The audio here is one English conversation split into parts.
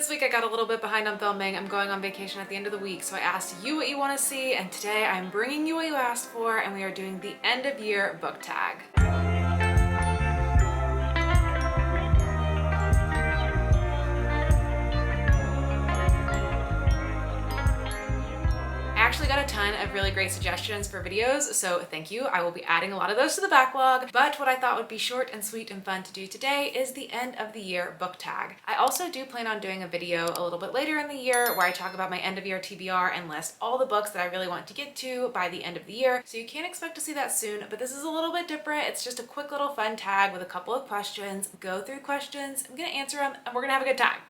This week I got a little bit behind on filming. I'm going on vacation at the end of the week, so I asked you what you want to see, and today I'm bringing you what you asked for, and we are doing the end of year book tag. I actually got a ton of really great suggestions for videos, so thank you. I will be adding a lot of those to the backlog, but what I thought would be short and sweet and fun to do today is the end of the year book tag. I also do plan on doing a video a little bit later in the year where I talk about my end of year TBR and list all the books that I really want to get to by the end of the year, so you can't expect to see that soon, but this is a little bit different. It's just a quick little fun tag with a couple of questions. Go through questions, I'm gonna answer them, and we're gonna have a good time.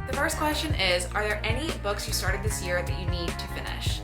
The first question is, are there any books you started this year that you need to finish?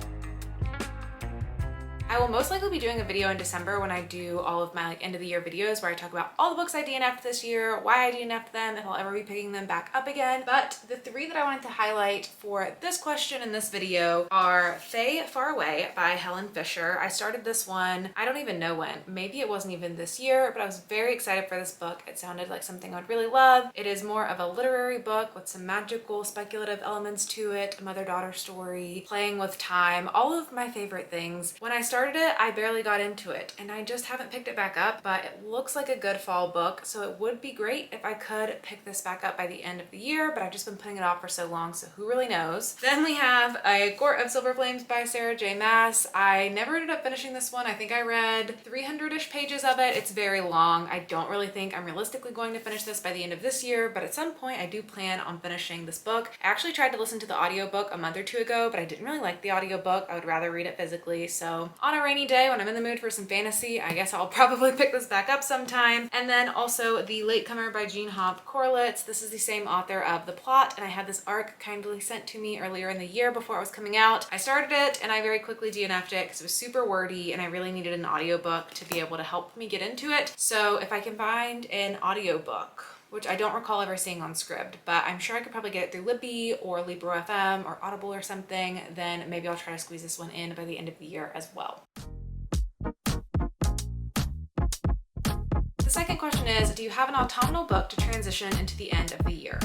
I will most likely be doing a video in December when I do all of my end of the year videos where I talk about all the books I DNF'd this year, why I DNF'd them, if I'll ever be picking them back up again. But the three that I wanted to highlight for this question in this video are Faye Far Away by Helen Fisher. I started this one, I don't even know when. Maybe it wasn't even this year, but I was very excited for this book. It sounded like something I would really love. It is more of a literary book with some magical, speculative elements to it, a mother-daughter story, playing with time, all of my favorite things. When I started it, I barely got into it, and I just haven't picked it back up, but it looks like a good fall book, so it would be great if I could pick this back up by the end of the year, but I've just been putting it off for so long, so who really knows. Then we have A Court of Silver Flames by Sarah J. Maas. I never ended up finishing this one. I think I read 300-ish pages of it. It's very long. I don't really think I'm realistically going to finish this by the end of this year, but at some point I do plan on finishing this book. I actually tried to listen to the audiobook a month or two ago, but I didn't really like the audiobook. I would rather read it physically, so on a rainy day when I'm in the mood for some fantasy, I guess I'll probably pick this back up sometime. And then also The Latecomer by Jean Hobb Corlitz. This is the same author of The Plot, and I had this arc kindly sent to me earlier in the year before it was coming out. I started it and I very quickly DNF'd it because it was super wordy and I really needed an audiobook to be able to help me get into it. So if I can find an audiobook, which I don't recall ever seeing on Scribd, but I'm sure I could probably get it through Libby or Libro FM or Audible or something, then maybe I'll try to squeeze this one in by the end of the year as well. The second question is, do you have an autumnal book to transition into the end of the year?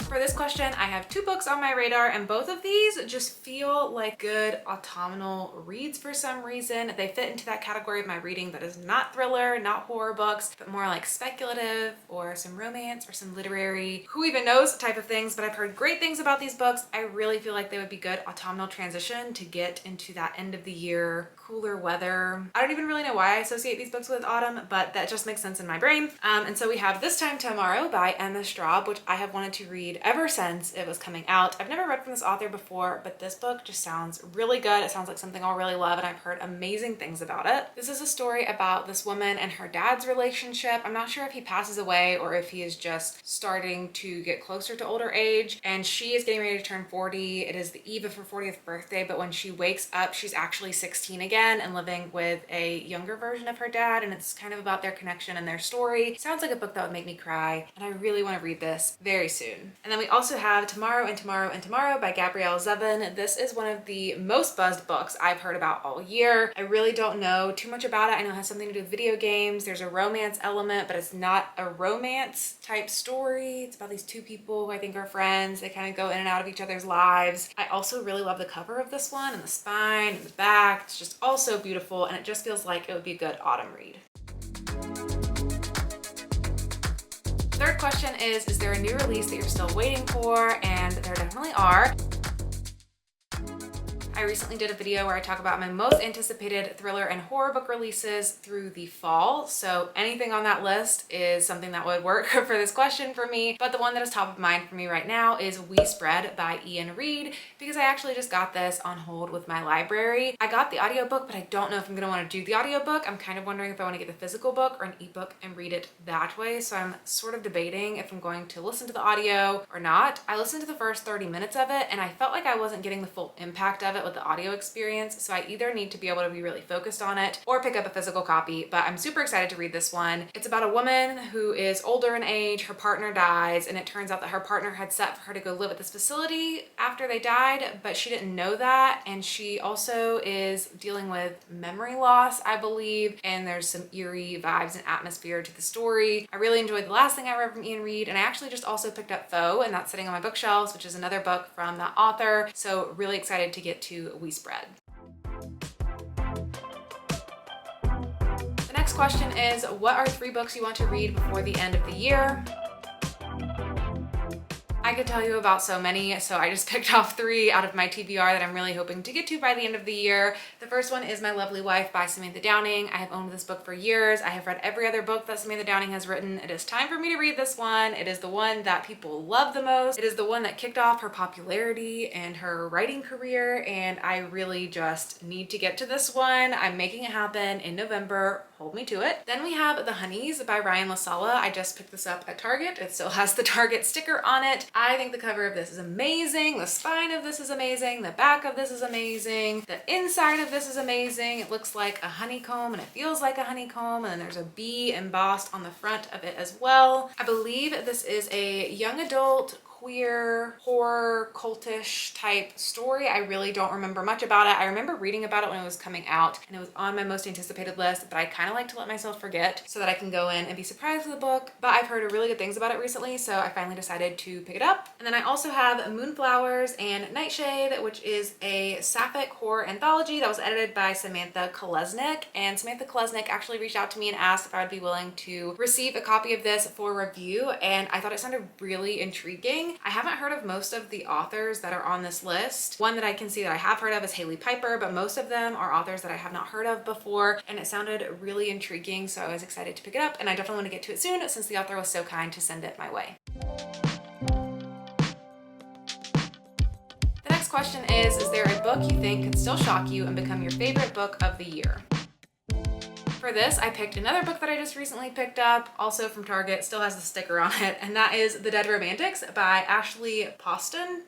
For this question, I have two books on my radar, and both of these just feel like good autumnal reads for some reason. They fit into that category of my reading that is not thriller, not horror books, but more like speculative or some romance or some literary, who even knows type of things, but I've heard great things about these books. I really feel like they would be good autumnal transition to get into that end of the year, cooler weather. I don't even really know why I associate these books with autumn, but that just makes sense in my brain. And so we have This Time Tomorrow by Emma Straub, which I have wanted to read ever since it was coming out. I've never read from this author before, but this book just sounds really good. It sounds like something I'll really love, and I've heard amazing things about it. This is a story about this woman and her dad's relationship. I'm not sure if he passes away or if he is just starting to get closer to older age, and she is getting ready to turn 40. It is the eve of her 40th birthday, but when she wakes up, she's actually 16 again and living with a younger version of her dad, and it's kind of about their connection and their story. Sounds like a book that would make me cry, and I really want to read this very soon. And then we also have Tomorrow and Tomorrow and Tomorrow by Gabrielle Zevin. This is one of the most buzzed books I've heard about all year. I really don't know too much about it. I know it has something to do with video games. There's a romance element, but it's not a romance type story. It's about these two people who I think are friends. They kind of go in and out of each other's lives. I also really love the cover of this one, and the spine and the back. It's just all so beautiful, and it just feels like it would be a good autumn read. Third question is there a new release that you're still waiting for? And there definitely are. I recently did a video where I talk about my most anticipated thriller and horror book releases through the fall. So anything on that list is something that would work for this question for me. But the one that is top of mind for me right now is We Spread by Ian Reid, because I actually just got this on hold with my library. I got the audiobook, but I don't know if I'm gonna want to do the audiobook. I'm kind of wondering if I want to get the physical book or an ebook and read it that way. So I'm sort of debating if I'm going to listen to the audio or not. I listened to the first 30 minutes of it, and I felt like I wasn't getting the full impact of it with the audio experience, so I either need to be able to be really focused on it or pick up a physical copy, but I'm super excited to read this one. It's about a woman who is older in age, her partner dies, and it turns out that her partner had set for her to go live at this facility after they died, but she didn't know that, and she also is dealing with memory loss, I believe, and there's some eerie vibes and atmosphere to the story. I really enjoyed the last thing I read from Ian Reid, and I actually just also picked up Foe, and that's sitting on my bookshelves, which is another book from that author, so really excited to get to We Spread. The next question is, what are 3 books you want to read before the end of the year? I could tell you about so many, so I just picked off 3 out of my TBR that I'm really hoping to get to by the end of the year. The first one is My Lovely Wife by Samantha Downing. I have owned this book for years. I have read every other book that Samantha Downing has written. It is time for me to read this one. It is the one that people love the most. It is the one that kicked off her popularity and her writing career, and I really just need to get to this one. I'm making it happen in November. Hold me to it. Then we have The Honeys by Ryan LaSala. I just picked this up at Target. It still has the Target sticker on it. I think the cover of this is amazing. The spine of this is amazing. The back of this is amazing. The inside of this is amazing. It looks like a honeycomb and it feels like a honeycomb, and then there's a bee embossed on the front of it as well. I believe this is a young adult queer horror cultish type story. I really don't remember much about it. I remember reading about it when it was coming out and it was on my most anticipated list, but I kind of like to let myself forget so that I can go in and be surprised with the book. But I've heard really good things about it recently, so I finally decided to pick it up. And then I also have Moonflowers and Nightshade, which is a sapphic horror anthology that was edited by Samantha Kolesnik. And Samantha Kolesnik actually reached out to me and asked if I would be willing to receive a copy of this for review, and I thought it sounded really intriguing. I haven't heard of most of the authors that are on this list. One that I can see that I have heard of is Haley Piper, but most of them are authors that I have not heard of before, and it sounded really intriguing, so I was excited to pick it up, and I definitely want to get to it soon since the author was so kind to send it my way. The next question is there a book you think could still shock you and become your favorite book of the year? For this, I picked another book that I just recently picked up, also from Target, still has the sticker on it, and that is The Dead Romantics by Ashley Poston.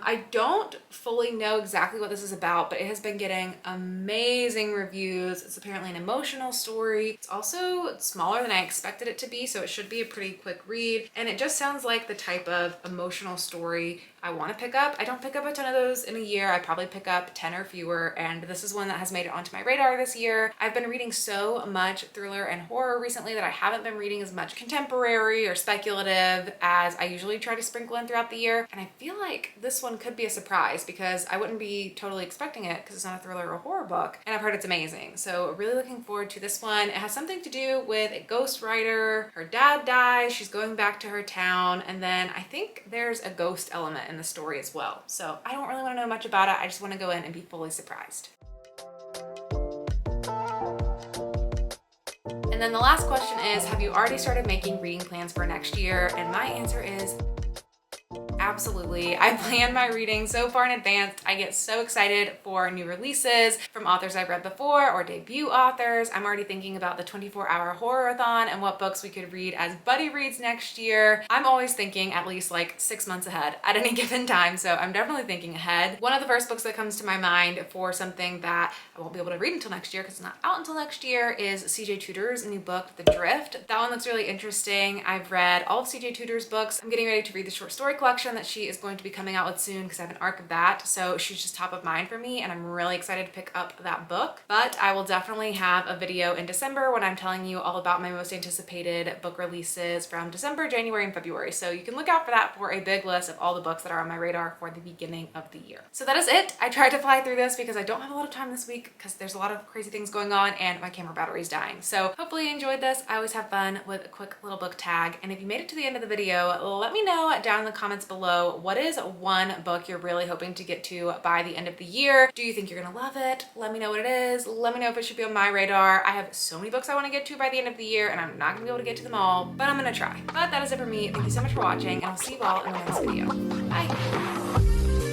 I don't fully know exactly what this is about, but it has been getting amazing reviews. It's apparently an emotional story. It's also smaller than I expected it to be, so it should be a pretty quick read, and it just sounds like the type of emotional story I want to pick up. I don't pick up a ton of those in a year. I probably pick up 10 or fewer, and this is one that has made it onto my radar this year. I've been reading so much thriller and horror recently that I haven't been reading as much contemporary or speculative as I usually try to sprinkle in throughout the year, and I feel like this one could be a surprise because I wouldn't be totally expecting it because it's not a thriller or horror book, and I've heard it's amazing. So really looking forward to this one. It has something to do with a ghostwriter. Her dad dies, she's going back to her town, and then I think there's a ghost element in the story as well. So I don't really want to know much about it. I just want to go in and be fully surprised. And then the last question is, have you already started making reading plans for next year? And my answer is absolutely. I plan my reading so far in advance. I get so excited for new releases from authors I've read before or debut authors. I'm already thinking about the 24-hour horror-a-thon and what books we could read as buddy reads next year. I'm always thinking at least like 6 months ahead at any given time, so I'm definitely thinking ahead. One of the first books that comes to my mind for something that I won't be able to read until next year because it's not out until next year is CJ Tudor's new book, The Drift. That one looks really interesting. I've read all of CJ Tudor's books. I'm getting ready to read the short story collection that she is going to be coming out with soon because I have an arc of that, so she's just top of mind for me, and I'm really excited to pick up that book. But I will definitely have a video in December when I'm telling you all about my most anticipated book releases from December, January, and February, so you can look out for that for a big list of all the books that are on my radar for the beginning of the year. So that is it. I tried to fly through this because I don't have a lot of time this week because there's a lot of crazy things going on and my camera battery is dying. So hopefully you enjoyed this. I always have fun with a quick little book tag, and if you made it to the end of the video, let me know down in the comments below, what is one book you're really hoping to get to by the end of the year? Do you think you're gonna love it? Let me know what it is. Let me know if it should be on my radar. I have so many books I want to get to by the end of the year, and I'm not gonna be able to get to them all, but I'm gonna try. But that is it for me. Thank you so much for watching, and I'll see you all in the next video. Bye.